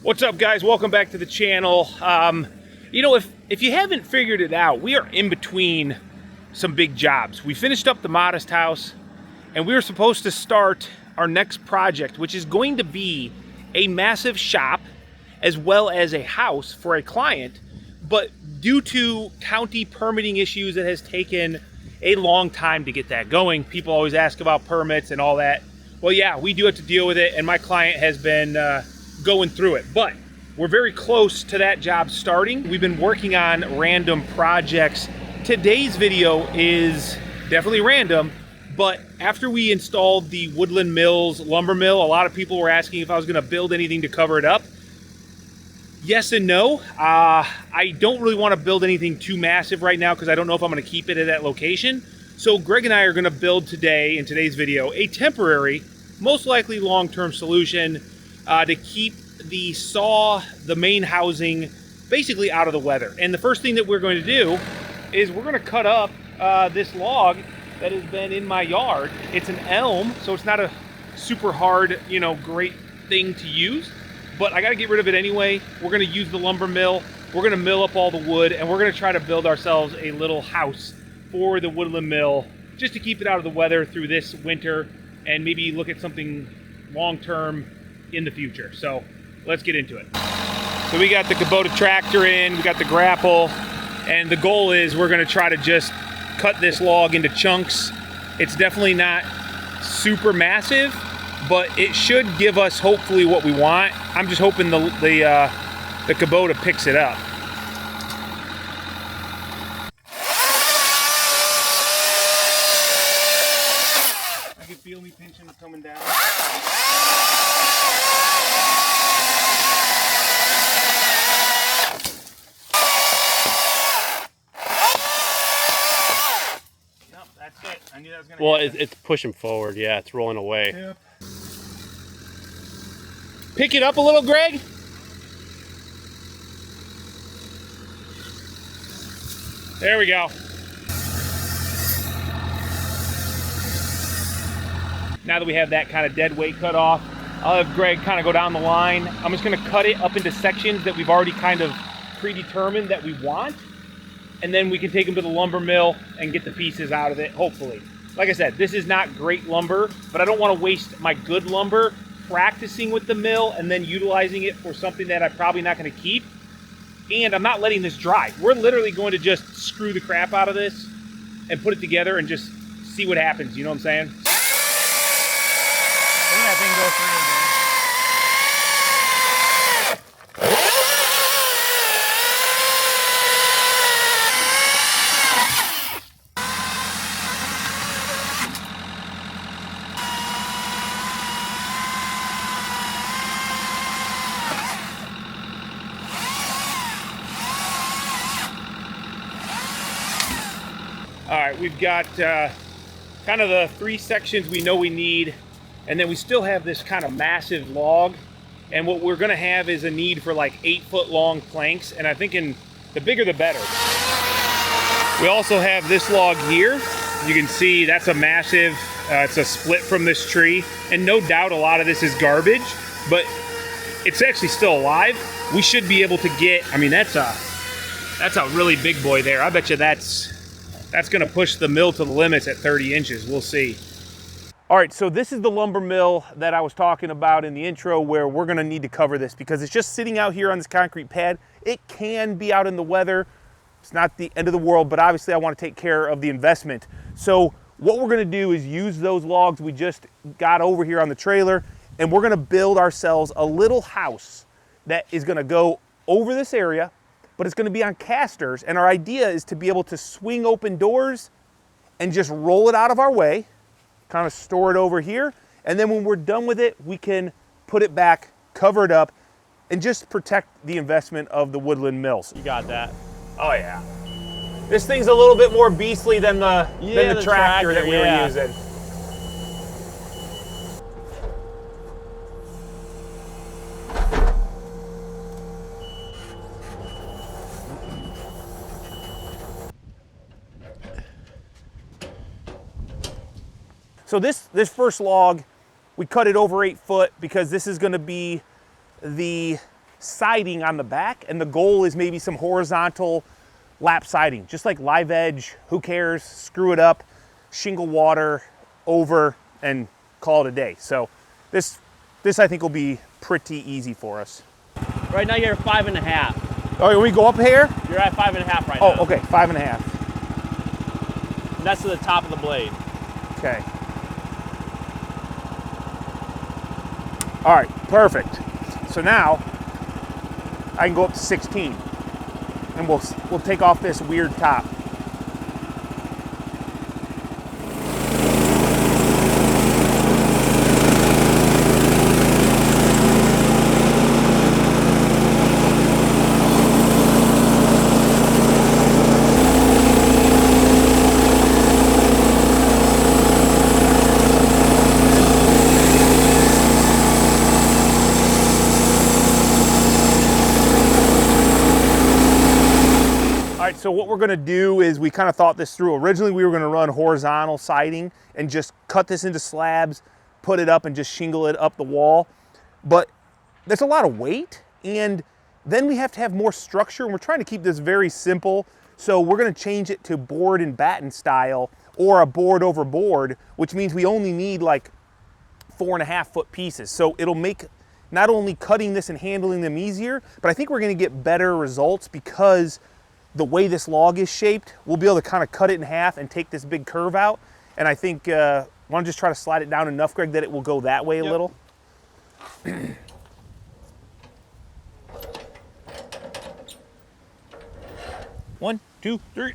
What's up, guys? Welcome back to the channel. You know, if you haven't figured it out, we are in between some big jobs. We finished up the Modest house, and we were supposed to start our next project, which is going to be a massive shop as well as a house for a client. But due to county permitting issues, it has taken a long time to get that going. People always ask about permits and all that. Well, yeah, we do have to deal with it, and my client has been going through it, but we're very close to that job starting. We've been working on random projects. Today's video is definitely random, but after we installed the Woodland Mills lumber mill, a lot of people were asking if I was going to build anything to cover it up. Yes and no. I don't really want to build anything too massive right now because I don't know if I'm going to keep it at that location. So Greg and I are going to build today, in today's video, a temporary, most likely long-term solution to keep the saw, the main housing, basically out of the weather. And the first thing that we're going to do is we're going to cut up this log that has been in my yard. It's an elm, so it's not a super hard, you know, great thing to use, but I got to get rid of it anyway. We're going to use the lumber mill. We're going to mill up all the wood, and we're going to try to build ourselves a little house for the Woodland mill, just to keep it out of the weather through this winter, and maybe look at something long-term in the future. So let's get into it. So we got the Kubota tractor in, we got the grapple, and the goal is we're going to try to just cut this log into chunks. It's definitely not super massive, but it should give us hopefully what we want. I'm just hoping the Kubota picks it up. I can feel me pinching it coming down. Well, it's pushing forward. Yeah, it's rolling away. Yep. Pick it up a little, Greg. There we go. Now that we have that kind of dead weight cut off, I'll have Greg kind of go down the line. I'm just going to cut it up into sections that we've already kind of predetermined that we want. And then we can take them to the lumber mill and get the pieces out of it, hopefully. Like I said, this is not great lumber, but I don't want to waste my good lumber practicing with the mill and then utilizing it for something that I'm probably not going to keep. And I'm not letting this dry. We're literally going to just screw the crap out of this and put it together and just see what happens. You know what I'm saying? Look at that thing go through, man. All right, we've got kind of the 3 sections we know we need, and then we still have this kind of massive log, and what we're gonna have is a need for like 8-foot long planks, and I'm thinking the bigger the better. We also have this log here. You can see that's a massive, it's a split from this tree, and no doubt a lot of this is garbage, but it's actually still alive. We should be able to get, I mean, that's a really big boy there. I bet you that's going to push the mill to the limits at 30 inches. We'll see. All right, so this is the lumber mill that I was talking about in the intro, where we're going to need to cover this because it's just sitting out here on this concrete pad. It can be out in the weather. It's not the end of the world, but obviously I want to take care of the investment. So what we're going to do is use those logs we just got over here on the trailer, and we're going to build ourselves a little house that is going to go over this area, but it's going to be on casters, and our idea is to be able to swing open doors and just roll it out of our way, kind of store it over here, and then when we're done with it, we can put it back, cover it up, and just protect the investment of the Woodland Mills. You got that. Oh yeah. This thing's a little bit more beastly than the tractor that we were using. So this first log, we cut it over 8 foot because this is going to be the siding on the back, and the goal is maybe some horizontal lap siding, just like live edge, who cares, screw it up, shingle water over, and call it a day. So this I think will be pretty easy for us. Right now you're at 5.5. Oh, when we go up here? You're at 5.5 right now. Oh, okay, 5.5. And that's to the top of the blade. Okay. All right, perfect. So now I can go up to 16, and we'll take off this weird top. So what we're gonna do is we kind of thought this through. Originally we were gonna run horizontal siding and just cut this into slabs, put it up and just shingle it up the wall. But there's a lot of weight, and then we have to have more structure, and we're trying to keep this very simple. So we're gonna change it to board and batten style, or a board over board, which means we only need like 4.5 foot pieces. So it'll make not only cutting this and handling them easier, but I think we're gonna get better results because the way this log is shaped, we'll be able to kind of cut it in half and take this big curve out. And I think, why don't you just try to slide it down enough, Greg, that it will go that way a little? 1, 2, 3.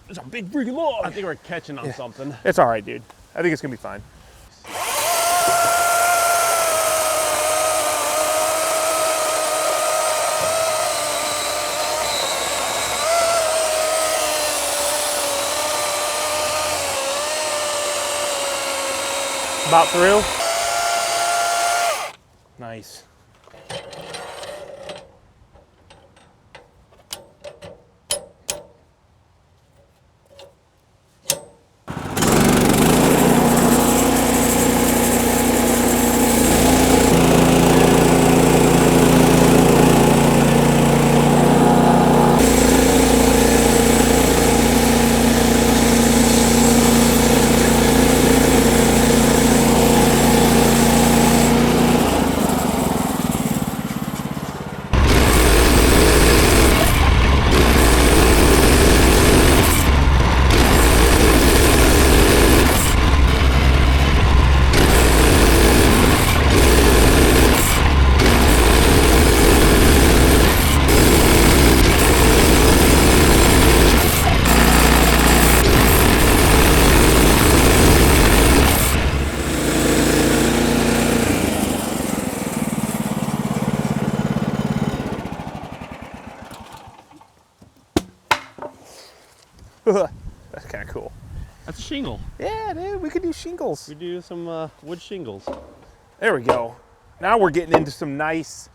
It's a big freaking log. I think we're catching on something. It's all right, dude. I think it's gonna be fine. About through. Nice. That's kind of cool. That's a shingle. Yeah, dude, we could do shingles. We do some wood shingles. There we go. Now we're getting into some nice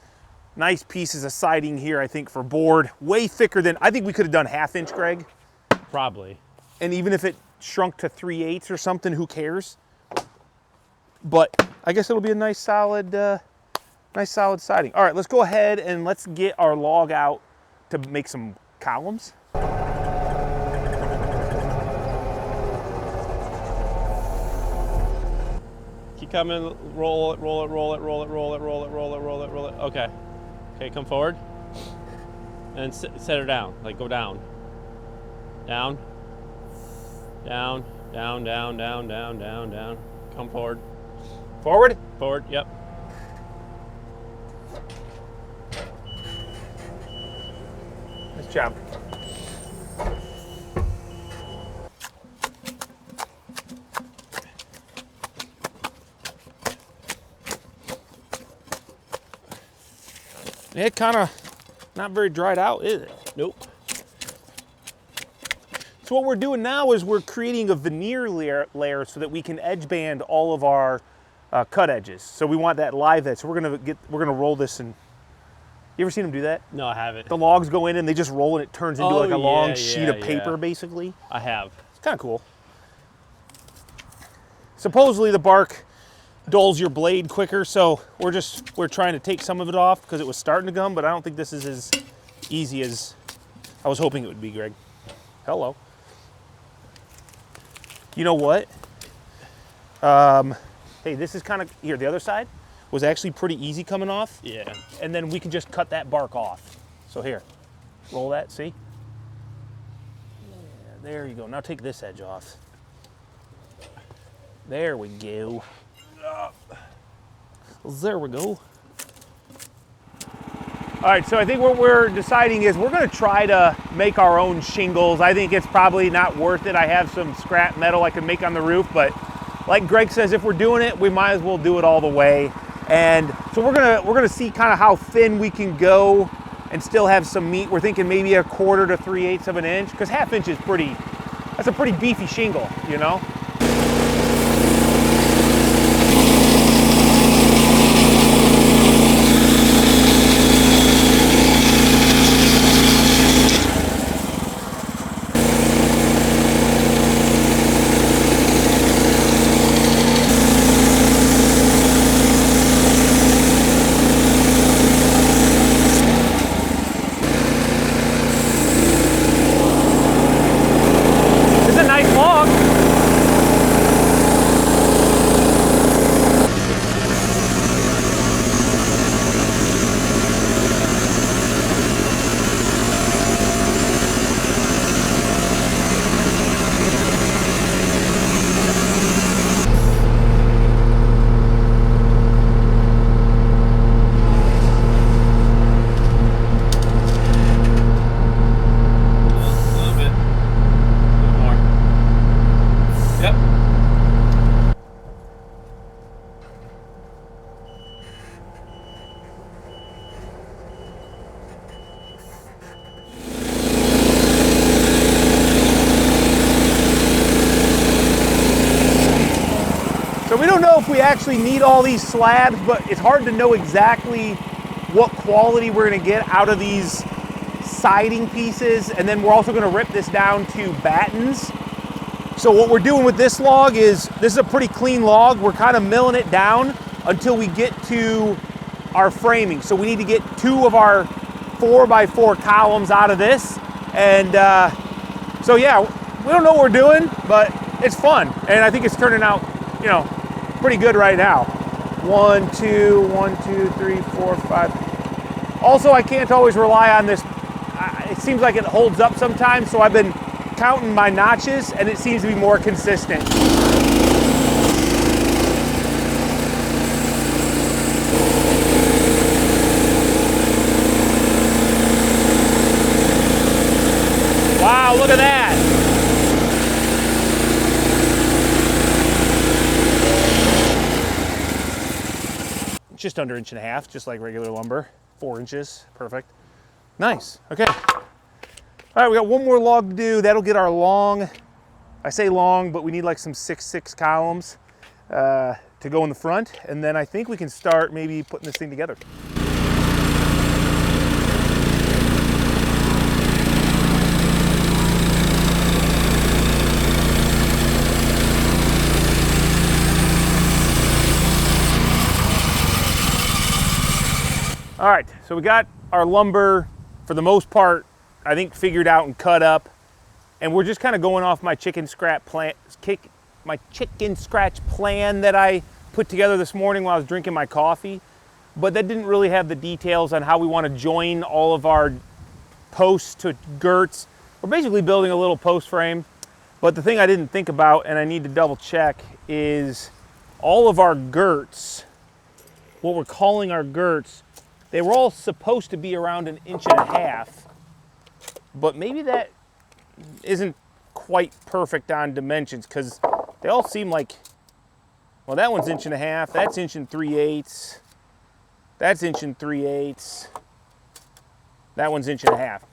pieces of siding here, I think, for board. Way thicker than, I think we could have done 1/2 inch, Greg. Probably. And even if it shrunk to 3/8 or something, who cares? But I guess it'll be a nice solid siding. All right, let's go ahead and let's get our log out to make some columns. Keep coming, roll it, roll it, roll it, roll it, roll it, roll it, roll it, roll it, roll it. Okay. Okay, come forward. And set her down. Like go down. Down. Down, down, down, down, down, down, down. Come forward. Forward? Forward, yep. Nice job. It kind of not very dried out, is it? Nope. So what we're doing now is we're creating a veneer layer so that we can edge band all of our cut edges. So we want that live edge. So we're gonna roll this, and you ever seen them do that? No, I haven't. The logs go in and they just roll and it turns into like a long sheet of paper, yeah. basically. I have. It's kind of cool. Supposedly the bark dulls your blade quicker. So we're trying to take some of it off because it was starting to gum, but I don't think this is as easy as I was hoping it would be, Greg. Hello. You know what? Hey, this is kind of, here, the other side was actually pretty easy coming off. Yeah. And then we can just cut that bark off. So here, roll that, see? Yeah, there you go. Now take this edge off. There we go. There we go. All right, so I think what we're deciding is we're gonna try to make our own shingles. I think it's probably not worth it. I have some scrap metal I can make on the roof, but like Greg says, if we're doing it, we might as well do it all the way. And so we're gonna see kind of how thin we can go and still have some meat. We're thinking maybe 1/4 to 3/8 of an inch, because 1/2 inch is that's a pretty beefy shingle, you know? So we don't know if we actually need all these slabs, but it's hard to know exactly what quality we're gonna get out of these siding pieces. And then we're also gonna rip this down to battens. So what we're doing with this log is, this is a pretty clean log. We're kind of milling it down until we get to our framing. So we need to get 2 of our 4x4 columns out of this. And so yeah, we don't know what we're doing, but it's fun. And I think it's turning out, you know, pretty good right now. 1, 2, 1, 2, 3, 4, 5. Also, I can't always rely on this. It seems like it holds up sometimes, so I've been counting my notches and it seems to be more consistent. Wow, look at that. Just under 1.5 inches, just like regular lumber. 4 inches, perfect. Nice, okay. All right, we got one more log to do. That'll get our long, I say long, but we need like some 6x6 columns to go in the front. And then I think we can start maybe putting this thing together. All right, so we got our lumber, for the most part, I think figured out and cut up, and we're just kind of going off my chicken scratch plan that I put together this morning while I was drinking my coffee, but that didn't really have the details on how we want to join all of our posts to girts. We're basically building a little post frame, but the thing I didn't think about, and I need to double check, is all of our girts, what we're calling our girts, they were all supposed to be around 1.5 inches, but maybe that isn't quite perfect on dimensions, because they all seem like, well, that one's 1.5 inches, that's 1 3/8, that's 1 3/8, that one's 1.5 inches.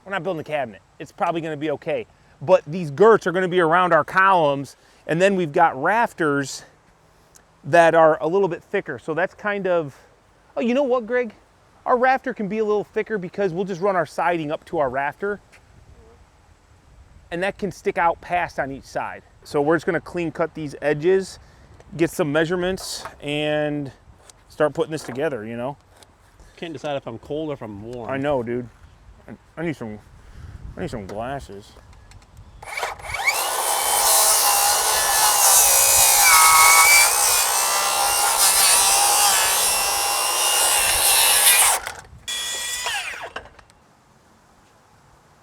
We're not building a cabinet. It's probably gonna be okay. But these girts are gonna be around our columns, and then we've got rafters that are a little bit thicker. So that's kind of, oh, you know what, Greg? Our rafter can be a little thicker because we'll just run our siding up to our rafter, and that can stick out past on each side. So we're just gonna clean cut these edges. get some measurements and start putting this together, you know? Can't decide if I'm cold or if I'm warm. I know, dude. I need some glasses.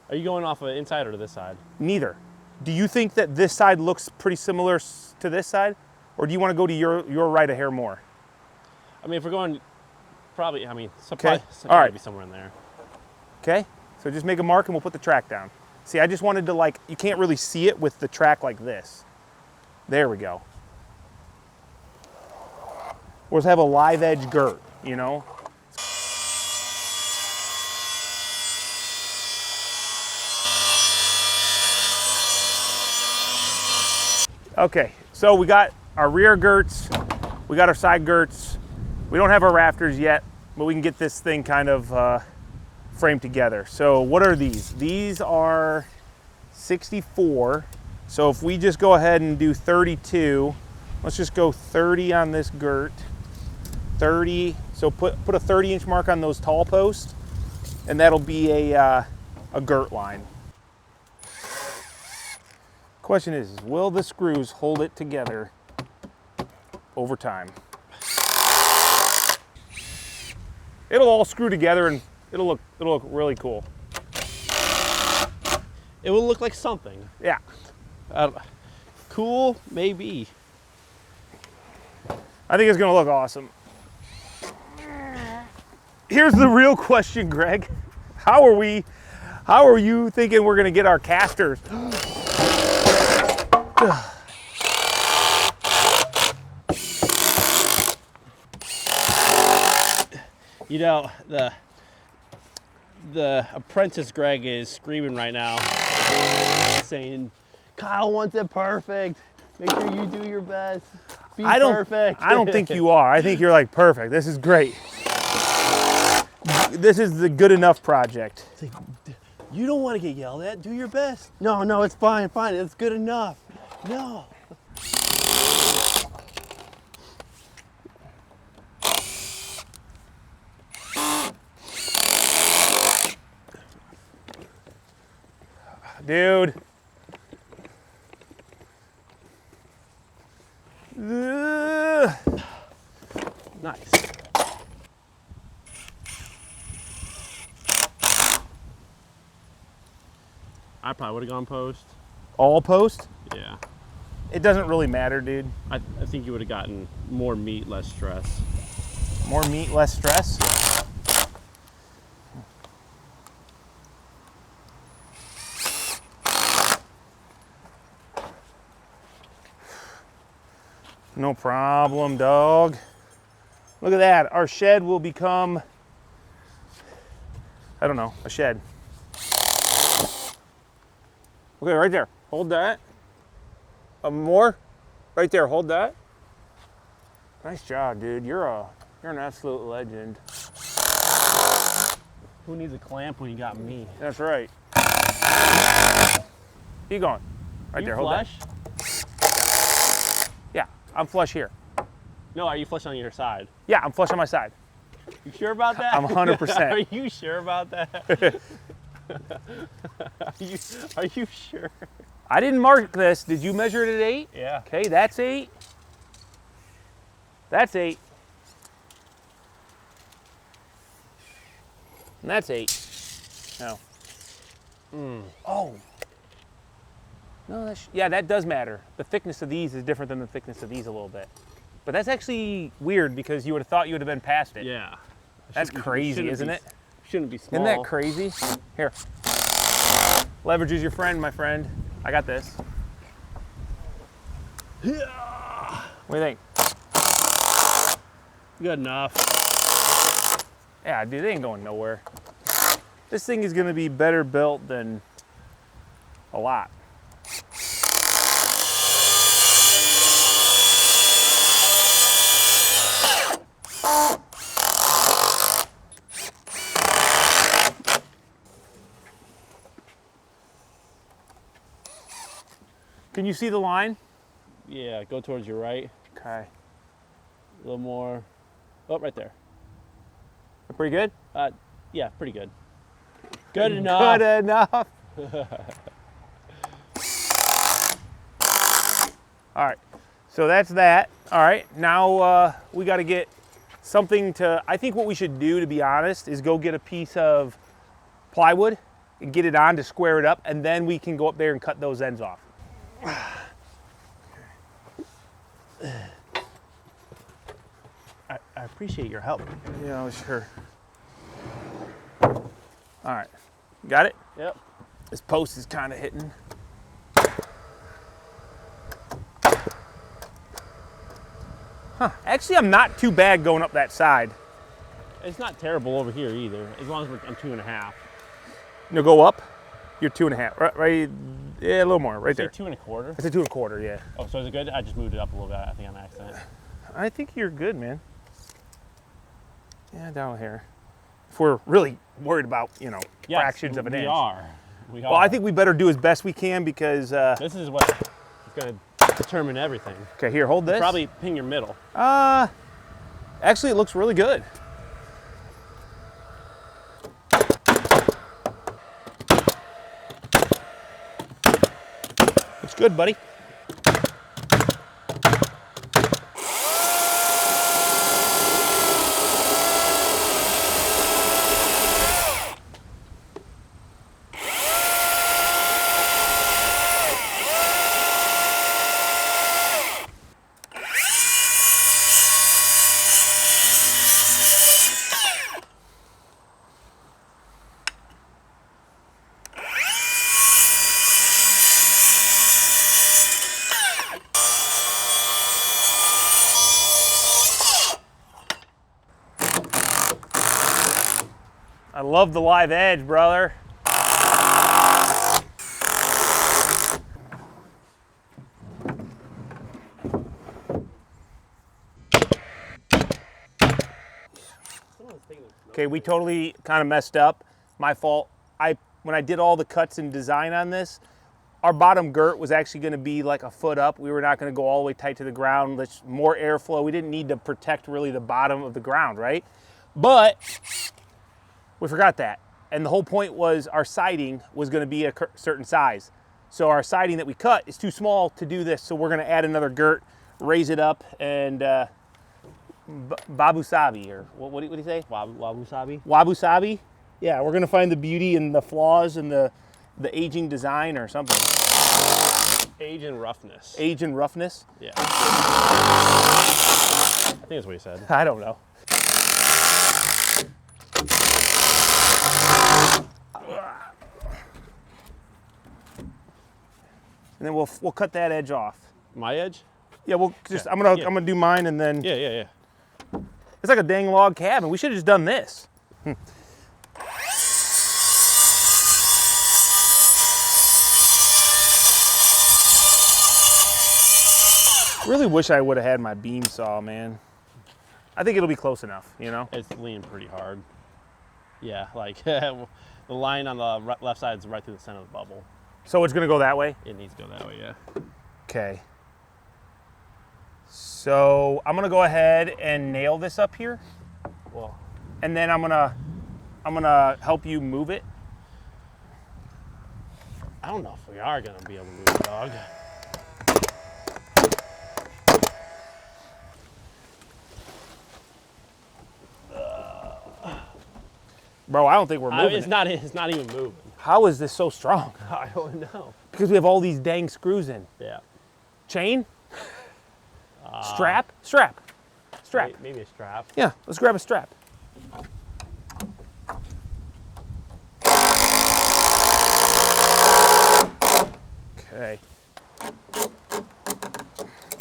Are you going off of inside or this side? Neither. Do you think that this side looks pretty similar to this side? Or do you want to go to your right a hair more? I mean, if we're going, probably, I mean, Okay. All All right. right. Be somewhere in there. Okay? So just make a mark and we'll put the track down. See, I just wanted to like, you can't really see it with the track like this. There we go. Or just have a live edge girt, you know? Okay, so we got our rear girts, we got our side girts. We don't have our rafters yet, but we can get this thing kind of framed together. So what are these? These are 64. So if we just go ahead and do 32, let's just go 30 on this girt, 30. So put a 30-inch mark on those tall posts, and that'll be a girt line. Question is, will the screws hold it together over time? It'll all screw together and it'll look really cool. It will look like something. Yeah. Cool, maybe. I think it's gonna look awesome. Here's the real question, Greg. How are you thinking we're gonna get our casters? You know, the apprentice Greg is screaming right now, saying, Kyle wants it perfect. Make sure you do your best. Be perfect. I don't think you are. I think you're like perfect. This is great. This is the good enough project. It's like, you don't want to get yelled at. Do your best. No, it's fine. It's good enough. No. Dude. Nice. I probably would have gone post. All post? Yeah. It doesn't really matter, dude. I think you would have gotten more meat, less stress. More meat, less stress? No problem, dog. Look at that. Our shed will become, I don't know, a shed. Okay, right there. Hold that. More? Right there, hold that. Nice job, dude. You're an absolute legend. Who needs a clamp when you got me? That's right. Keep going. Right there, hold flush? that. Yeah, I'm flush here. No, are you flush on your side? Yeah, I'm flush on my side. You sure about that? I'm 100%. Are you sure about that? Are you sure? I didn't mark this. Did you measure it at 8? Yeah. Okay, that's 8. That's 8. And that's 8. No. Oh. No, yeah, that does matter. The thickness of these is different than the thickness of these a little bit. But that's actually weird because you would have thought you would have been past it. Yeah. That's crazy, isn't it? Shouldn't be small. Isn't that crazy? Here. Leverage is your friend, my friend. I got this. Yeah. What do you think? Good enough. Yeah, dude, they ain't going nowhere. This thing is gonna be better built than a lot. Can you see the line? Yeah, go towards your right. Okay. A little more. Oh, right there. Pretty good? Yeah, pretty good. Good enough. Good enough. All right, so that's that. All right, now we got to get something to, I think what we should do, to be honest, is go get a piece of plywood and get it on to square it up, and then we can go up there and cut those ends off. I appreciate your help. Yeah, sure. All right, got it? Yep. This post is kind of hitting. Huh, actually I'm not too bad going up that side. It's not terrible over here either, as long as I'm 2.5. No, go up. You're 2.5, right? Yeah, a little more, right there. 2.25. I said 2.25, yeah. Oh, so is it good? I just moved it up a little bit, I think, on accident. I think you're good, man. Yeah, down here. If we're really worried about, you know, fractions of an inch. We are. Well, I think we better do as best we can because... this is what is going to determine everything. Okay, here, hold this. Probably pin your middle. Actually, it looks really good. Looks good, buddy. I love the live edge, brother. Okay, we totally kind of messed up. My fault. When I did all the cuts and design on this, our bottom girt was actually going to be like a foot up. We were not going to go all the way tight to the ground. Let's more airflow. We didn't need to protect really the bottom of the ground, right? But we forgot that. And the whole point was our siding was going to be a certain size. So our siding that we cut is too small to do this. So we're going to add another girt, raise it up, and babu sabi, or what do you say? Wabu sabi? Wabu sabi? Yeah, we're going to find the beauty in the flaws in the aging design or something. Age and roughness. Age and roughness? Yeah. I think that's what he said. I don't know. And then we'll cut that edge off. My edge? Yeah, we'll just Okay. I'm gonna do mine and then Yeah. it's like a dang log cabin. We should have just done this. Really wish I would have had my beam saw, man. I think it'll be close enough, you know? It's leaning pretty hard. Yeah, like the line on the left side is right through the center of the bubble. So it's gonna go that way? It needs to go that way, yeah. Okay. So I'm gonna go ahead and nail this up here. Well, And then I'm gonna help you move it. I don't know if we are gonna be able to move the dog. Bro, I don't think we're moving It's not even moving. How is this so strong? I don't know. Because we have all these dang screws in. Yeah. Chain? Strap? Strap. Maybe a strap. Yeah, let's grab a strap. Okay.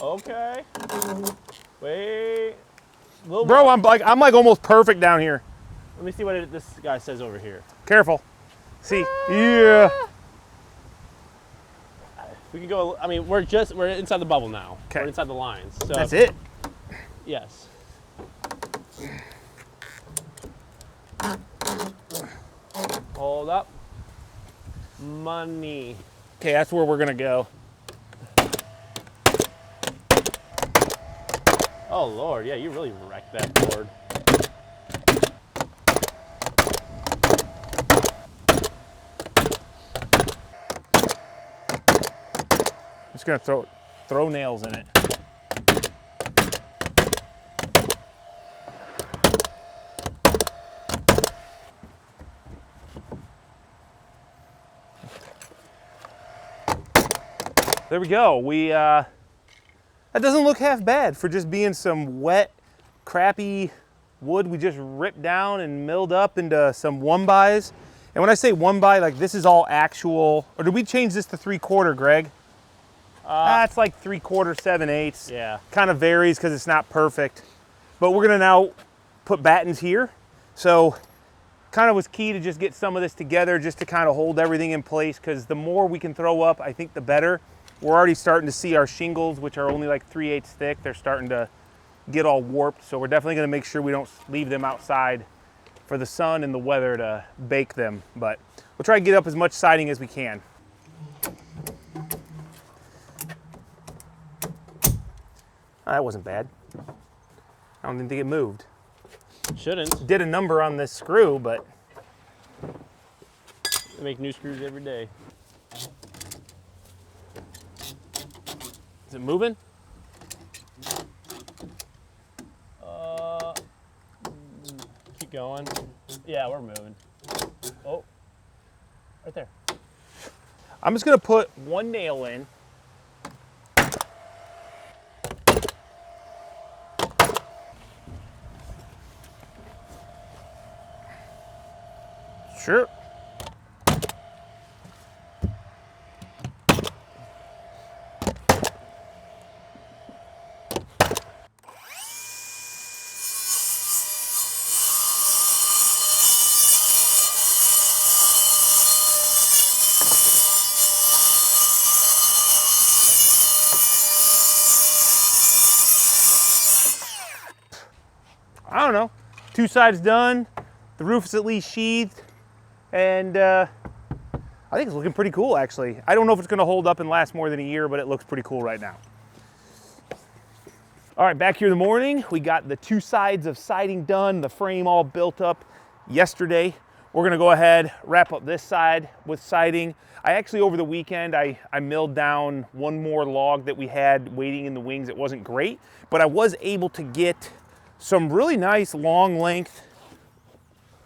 Okay. Wait. Little Bro, more. I'm like almost perfect down here. Let me see what this guy says over here. Careful. See? Yeah. We can go. I mean, we're inside the bubble now. Okay. We're inside the lines. So That's it. Yes. Hold up. Money. Okay, that's where we're gonna go. Oh Lord, yeah, you really wrecked that board. I'm just gonna throw nails in it. There we go. That doesn't look half bad for just being some wet, crappy wood we just ripped down and milled up into some 1x. And when I say 1x, like this is all actual, or did we change this to 3/4, Greg? It's like 3/4, 7/8. Yeah. Kind of varies because it's not perfect. But we're gonna now put battens here. So kind of was key to just get some of this together just to kind of hold everything in place, because the more we can throw up, I think the better. We're already starting to see our shingles, which are only like 3/8 thick. They're starting to get all warped. So we're definitely gonna make sure we don't leave them outside for the sun and the weather to bake them. But we'll try to get up as much siding as we can. That wasn't bad. I don't even think it moved. Shouldn't. Did a number on this screw, but They make new screws every day. is it moving? Keep going. Yeah, we're moving. Oh, right there. I'm just gonna put one nail in. Sure. I don't know. 2 sides done. The roof is at least sheathed. And I think it's looking pretty cool, actually. I don't know if it's gonna hold up and last more than a year, but it looks pretty cool right now. All right, back here in the morning, we got the 2 sides of siding done, the frame all built up yesterday. We're gonna go ahead, wrap up this side with siding. I actually, over the weekend, I milled down one more log that we had waiting in the wings. It wasn't great, but I was able to get some really nice long length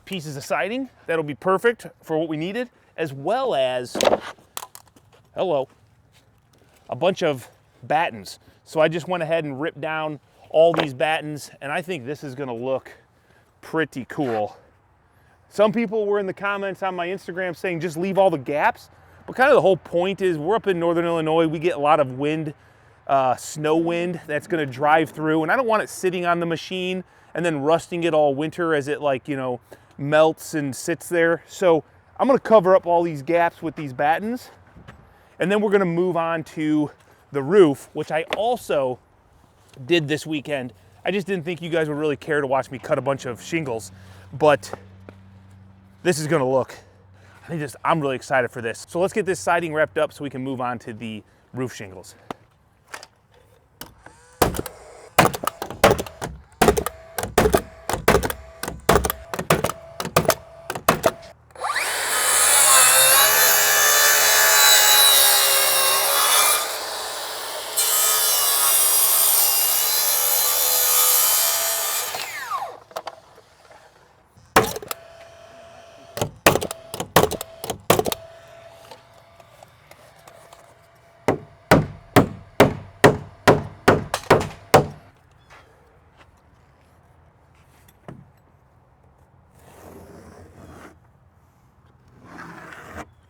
pieces of siding that'll be perfect for what we needed, as well as, hello, a bunch of battens. So I just went ahead and ripped down all these battens, and I think this is gonna look pretty cool. Some people were in the comments on my Instagram saying just leave all the gaps, but kind of the whole point is we're up in Northern Illinois, we get a lot of wind, snow wind that's gonna drive through, and I don't want it sitting on the machine and then rusting it all winter as it, like, you know, melts and sits there. So I'm gonna cover up all these gaps with these battens, and then we're gonna move on to the roof, which I also did this weekend. I just didn't think you guys would really care to watch me cut a bunch of shingles, but this is gonna look, I'm really excited for this. So let's get this siding wrapped up so we can move on to the roof shingles.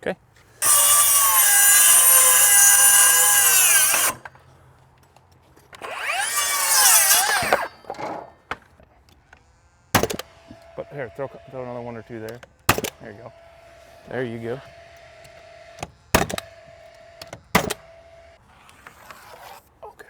Okay. But here, throw another 1 or 2 there. There you go. There you go. Okay.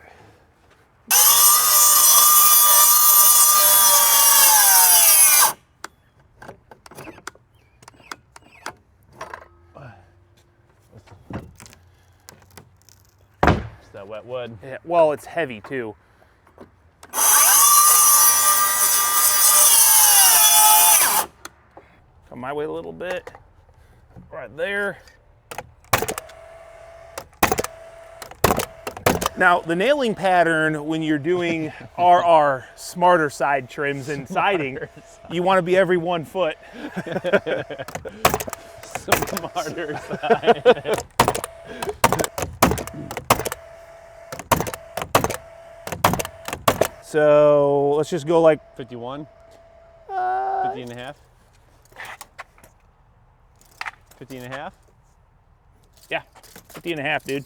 It's that wet wood. Yeah, well, it's heavy too. Come my way a little bit. Right there. Now, the nailing pattern when you're doing our smarter side trims and siding, you want to be every 1 foot. Smarter side. So let's just go like 51? 50 and a half? 50 and a half? Yeah, 50 and a half, dude.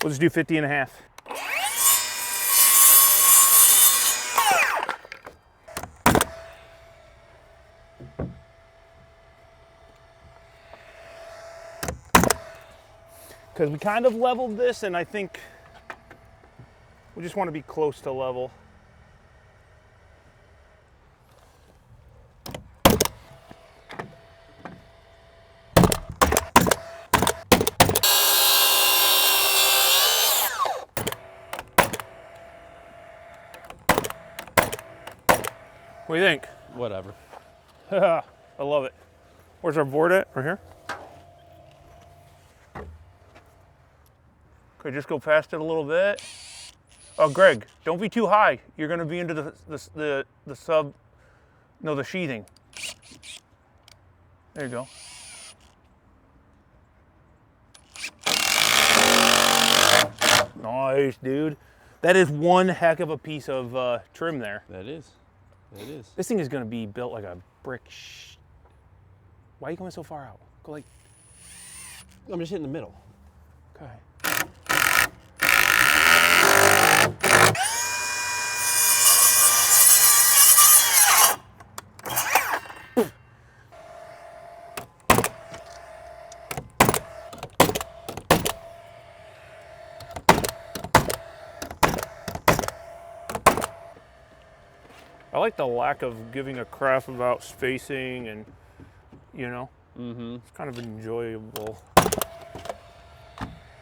We'll just do 50 and a half. Because we kind of leveled this, and I think we just want to be close to level. What do you think? Whatever. I love it. Where's our board at? Right here? Okay, just go past it a little bit. Oh, Greg, don't be too high. You're going to be into the sheathing. There you go. Nice, dude. That is one heck of a piece of trim there. That is. It is. This thing is going to be built like a brick. Why are you going so far out? Go like. I'm just hitting the middle. Okay. I like the lack of giving a crap about spacing and, you know, it's kind of enjoyable.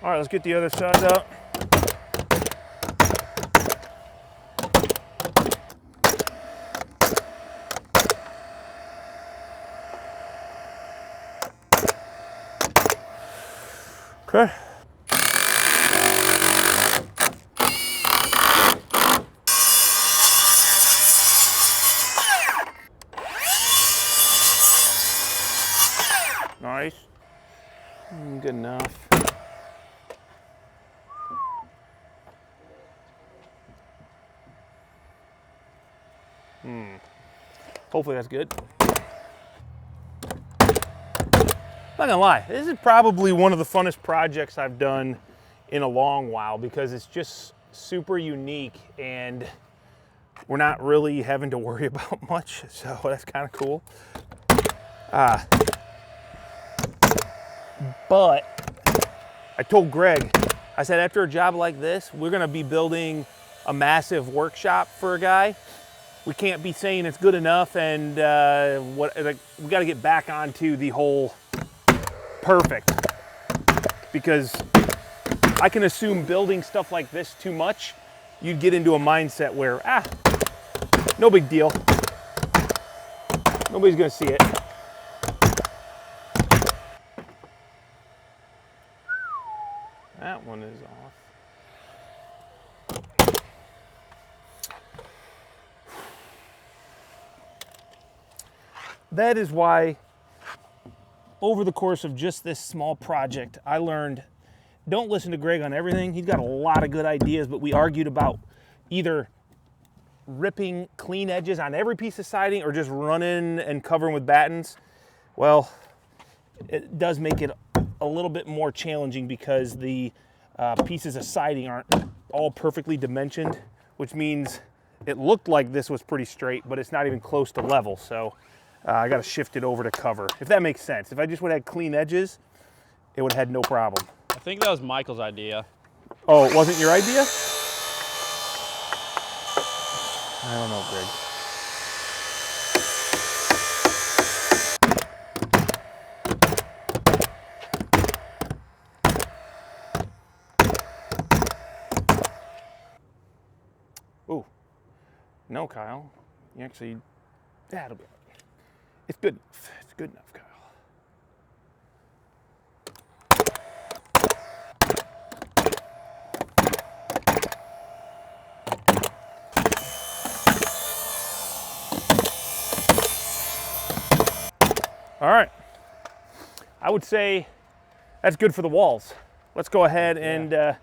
All right, let's get the other side up. Okay. Nice. Good enough. Hopefully that's good. Not gonna lie, this is probably one of the funnest projects I've done in a long while because it's just super unique and we're not really having to worry about much, so that's kind of cool. But I told Greg, I said after a job like this, we're gonna be building a massive workshop for a guy. We can't be saying it's good enough and we gotta get back onto the whole perfect, because I can assume building stuff like this too much, you'd get into a mindset where, no big deal. Nobody's gonna see it. That one is off. That is why over the course of just this small project, I learned, don't listen to Greg on everything. He's got a lot of good ideas, but we argued about either ripping clean edges on every piece of siding or just running and covering with battens. Well, it does make it a little bit more challenging because the pieces of siding aren't all perfectly dimensioned, which means it looked like this was pretty straight, but it's not even close to level. So I got to shift it over to cover, if that makes sense. If I just would have had clean edges, it would have had no problem. I think that was Michael's idea. Oh, it wasn't your idea? I don't know, Greg. Ooh. No, Kyle. You actually, that'll be, it's good enough. It's good enough, Kyle. All right. I would say that's good for the walls. Let's go ahead and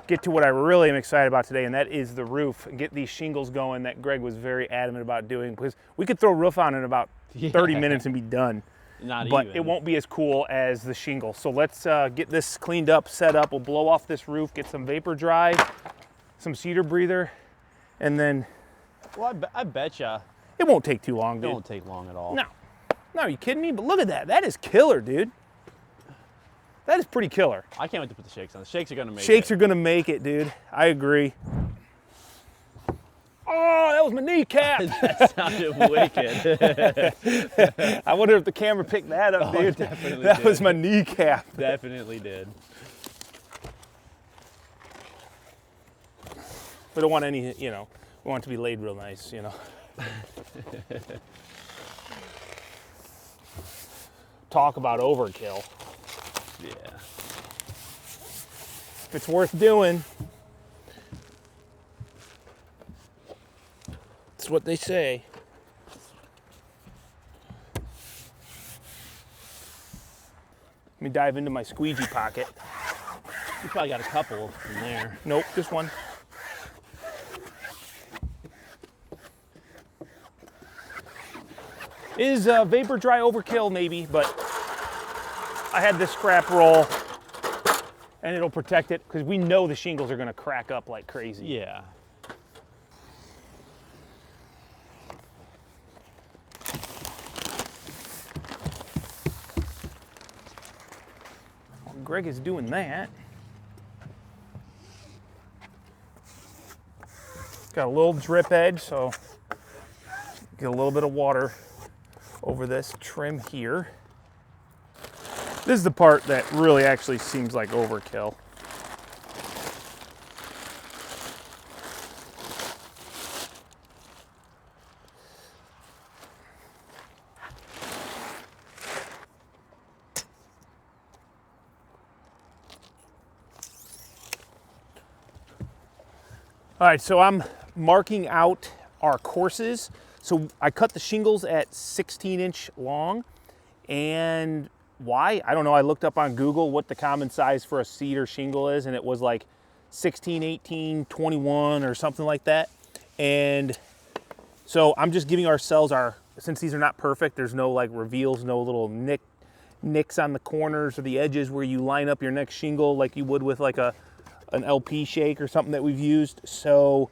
get to what I really am excited about today, and that is the roof, and get these shingles going that Greg was very adamant about doing, because we could throw a roof on in about 30 minutes and be done. But it won't be as cool as the shingle. So let's get this cleaned up, set up. We'll blow off this roof, get some vapor dry, some cedar breather, and then... Well, I bet you. It won't take too long, dude. It won't take long at all. No. No, are you kidding me? But look at that. That is killer, dude. That is pretty killer. I can't wait to put the shakes on. The shakes are going to make it. Shakes are going to make it, dude. I agree. Oh, that was my kneecap. That sounded wicked. I wonder if the camera picked that up, dude. Definitely That did. was my kneecap. Definitely did. We don't want any, we want it to be laid real nice, Talk about overkill. Yeah. If it's worth doing, it's what they say. Let me dive into my squeegee pocket. You probably got a couple in there. Nope, just one. Is vapor dry overkill? Maybe, but I had this scrap roll and it'll protect it because we know the shingles are going to crack up like crazy. Yeah. While Greg is doing that, got a little drip edge, so get a little bit of water over this trim here. This is the part that really actually seems like overkill. All right, so I'm marking out our courses. So I cut the shingles at 16-inch long, and why? I don't know. I looked up on Google what the common size for a cedar shingle is, and it was like 16, 18, 21 or something like that. And so I'm just giving ourselves since these are not perfect, there's no like reveals, no little nicks on the corners or the edges where you line up your next shingle like you would with like an LP shake or something that we've used. So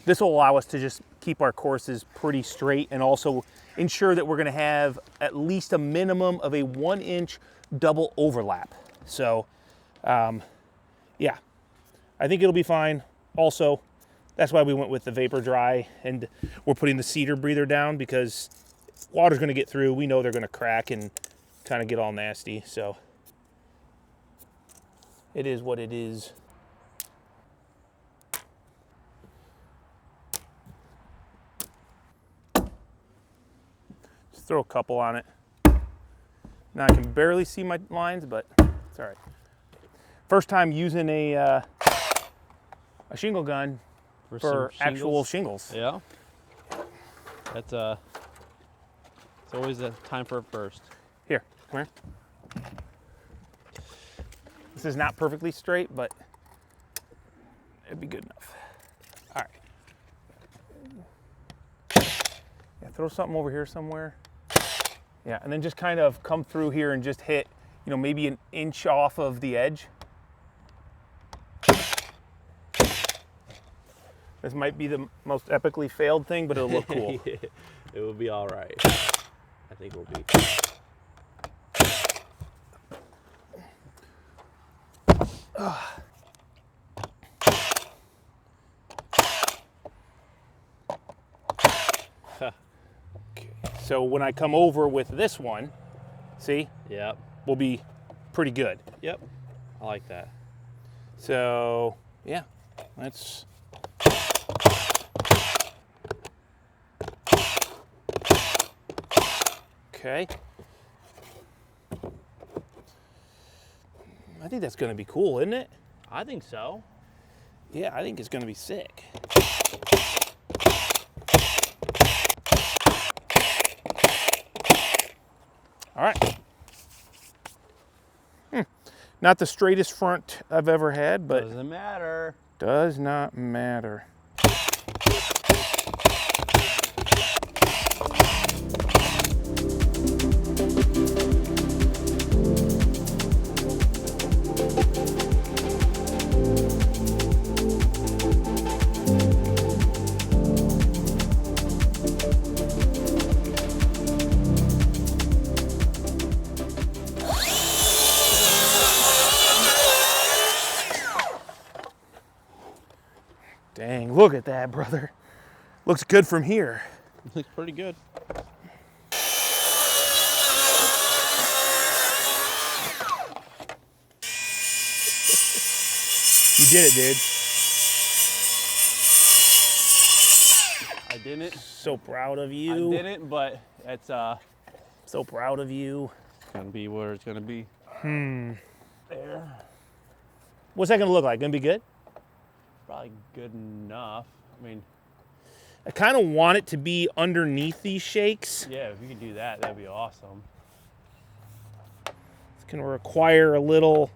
this will allow us to just keep our courses pretty straight and also ensure that we're going to have at least a minimum of a 1-inch double overlap. So, yeah, I think it'll be fine. Also, that's why we went with the vapor dry, and we're putting the cedar breather down because water's going to get through. We know they're going to crack and kind of get all nasty. So, it is what it is. Throw a couple on it. Now I can barely see my lines, but it's all right. First time using a shingle gun for actual shingles. Yeah. That's it's always a time for a first. Here, come here. This is not perfectly straight, but it'd be good enough. All right. Yeah, throw something over here somewhere. Yeah, and then just kind of come through here and just hit, maybe an inch off of the edge. This might be the most epically failed thing, but it'll look cool. It will be all right. I think we'll be. So when I come over with this one, see? Yep. We'll be pretty good. Yep. I like that. So, yeah, let's... Okay. I think that's going to be cool, isn't it? I think so. Yeah, I think it's going to be sick. All right. Not the straightest front I've ever had, but Doesn't matter. does not matter. Dang, look at that, brother. Looks good from here. Looks pretty good. You did it, dude. I didn't. So proud of you. I didn't, but it's So proud of you. gonna be where it's gonna be. There. What's that gonna look like? Gonna be good? Probably good enough. I mean, I kind of want it to be underneath these shakes. yeah, if you could do that, that'd be awesome. It's gonna require a little,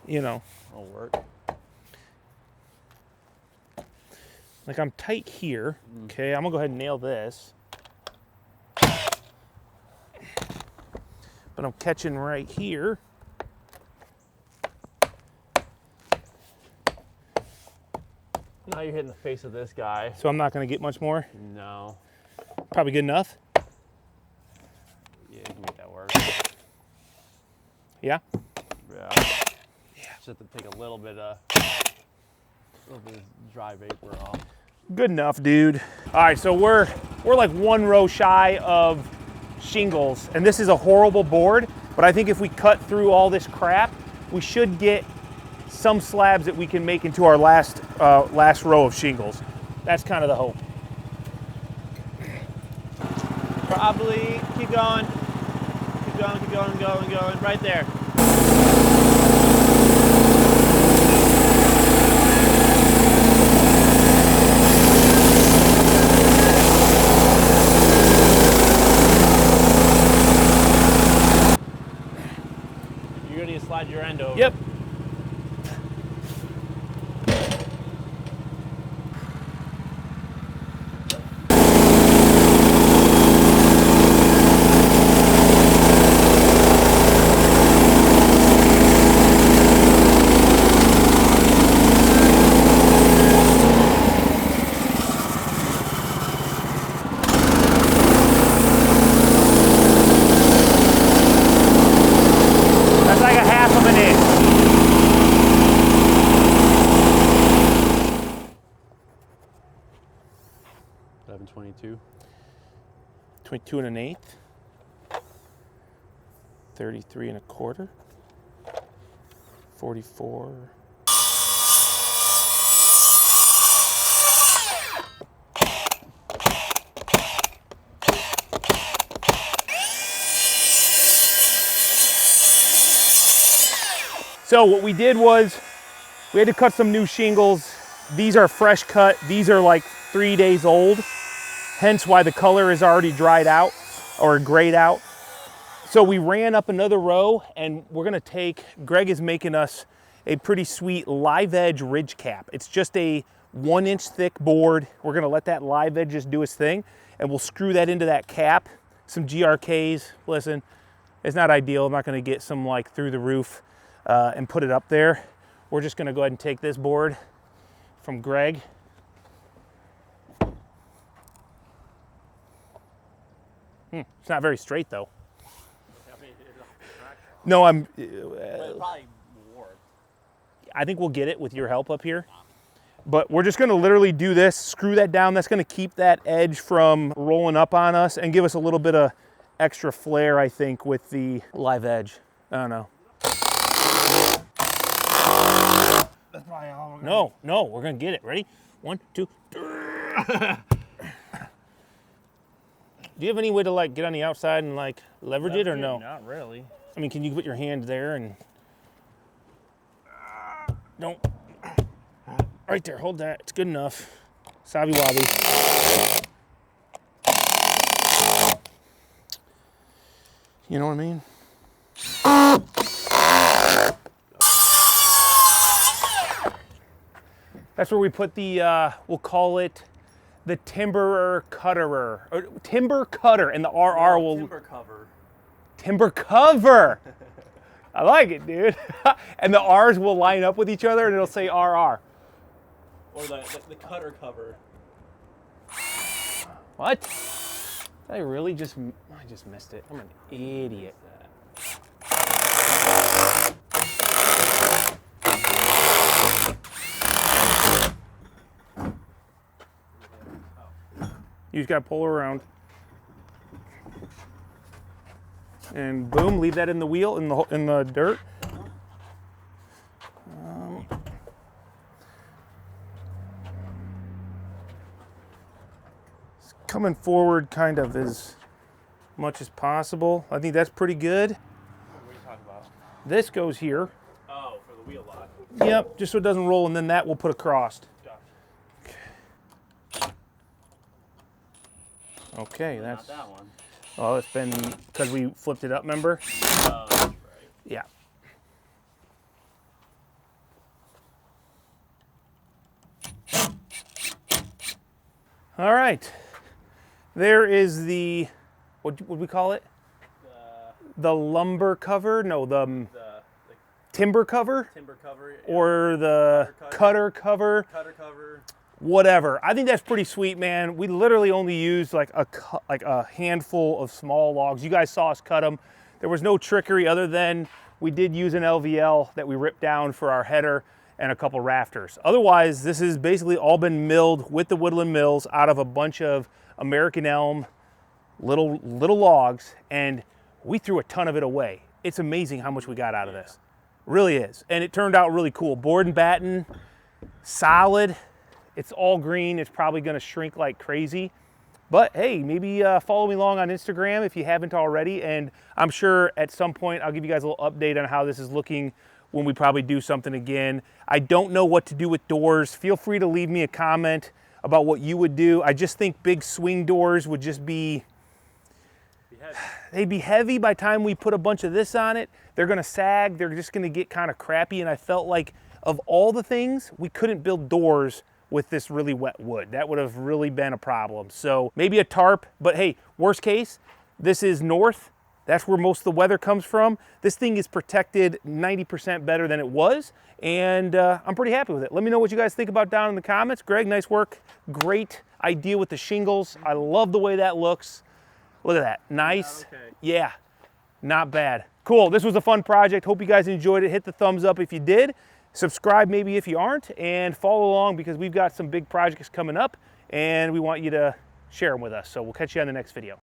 you know, It'll work. like I'm tight here. Okay, I'm gonna go ahead and nail this. But I'm catching right here. Now you're hitting the face of this guy. So I'm not gonna get much more. No. Probably good enough. Yeah, you can make that work. Yeah? Yeah. Just have to take a little bit of dry vapor off. Good enough, dude. All right, so we're like one row shy of shingles, and this is a horrible board, but I think if we cut through all this crap, we should get some slabs that we can make into our last row of shingles. That's kind of the hope. Probably keep going. Keep going, keep going, going, going. Right there. You're gonna need to slide your end over. Yep. That's like a half of an inch. 1122. 22 and an eighth. 33 and a quarter. 44. So what we did was we had to cut some new shingles. These are fresh cut. These are like 3 days old, hence why the color is already dried out or grayed out. So we ran up another row, and we're gonna take, Greg is making us a pretty sweet live edge ridge cap. It's just a 1 inch thick board. We're gonna let that live edge just do its thing, and we'll screw that into that cap. Some GRKs, listen, it's not ideal. I'm not gonna get some like through the roof and put it up there. We're just gonna go ahead and take this board from Greg. It's not very straight though. No, Probably warped. I think we'll get it with your help up here. But we're just gonna literally do this, screw that down. That's gonna keep that edge from rolling up on us and give us a little bit of extra flair, I think, with the live edge. I don't know. That's probably all we're No, we're gonna get it. Ready? 1, 2. Do you have any way to like get on the outside and like leverage it or no? Not really. I mean, can you put your hand there and don't, right there, hold that. It's good enough. Savvy wabby. You know what I mean? That's where we put the, we'll call it the timber cutterer, or timber cutter, and the RR will... Timber cover. Timber cover! I like it, dude. And the R's will line up with each other and it'll say RR. Or the cutter cover. What? I just missed it. I'm an idiot. You just gotta pull her around. And boom, leave that in the wheel, in the dirt. It's coming forward kind of as much as possible. I think that's pretty good. What are you talking about? This goes here. Oh, for the wheel lock. Yep, just so it doesn't roll, and then that we'll put across. Okay, that's... Not that one. Oh, it's been because we flipped it up, remember? Oh, that's right. Yeah. All right. There is the, what would we call it? The lumber cover? No, the timber cover? Timber cover. Yeah. Or the cutter cover? Cutter cover. Whatever. I think that's pretty sweet, man. We literally only used like a handful of small logs. You guys saw us cut them. There was no trickery other than we did use an LVL that we ripped down for our header and a couple rafters. Otherwise, this has basically all been milled with the Woodland mills out of a bunch of American elm little logs, and we threw a ton of it away. It's amazing how much we got out of this. Really is. And it turned out really cool. Board and batten, solid. It's all green. It's probably going to shrink like crazy. But hey, maybe follow me along on Instagram if you haven't already. And I'm sure at some point I'll give you guys a little update on how this is looking when we probably do something again. I don't know what to do with doors. Feel free to leave me a comment about what you would do. I just think big swing doors would just be they'd be heavy by the time we put a bunch of this on it. They're going to sag. They're just going to get kind of crappy. And I felt like of all the things, we couldn't build doors with this really wet wood. That would have really been a problem. So maybe a tarp, but hey, worst case, this is north. That's where most of the weather comes from. This thing is protected 90% better than it was, and I'm pretty happy with it. Let me know what you guys think about down in the comments. Greg, nice work. Great idea with the shingles. I love the way that looks. Look at that, nice. Okay. Yeah, not bad. Cool, this was a fun project. Hope you guys enjoyed it. Hit the thumbs up if you did. Subscribe maybe if you aren't, and follow along because we've got some big projects coming up and we want you to share them with us. So we'll catch you on the next video.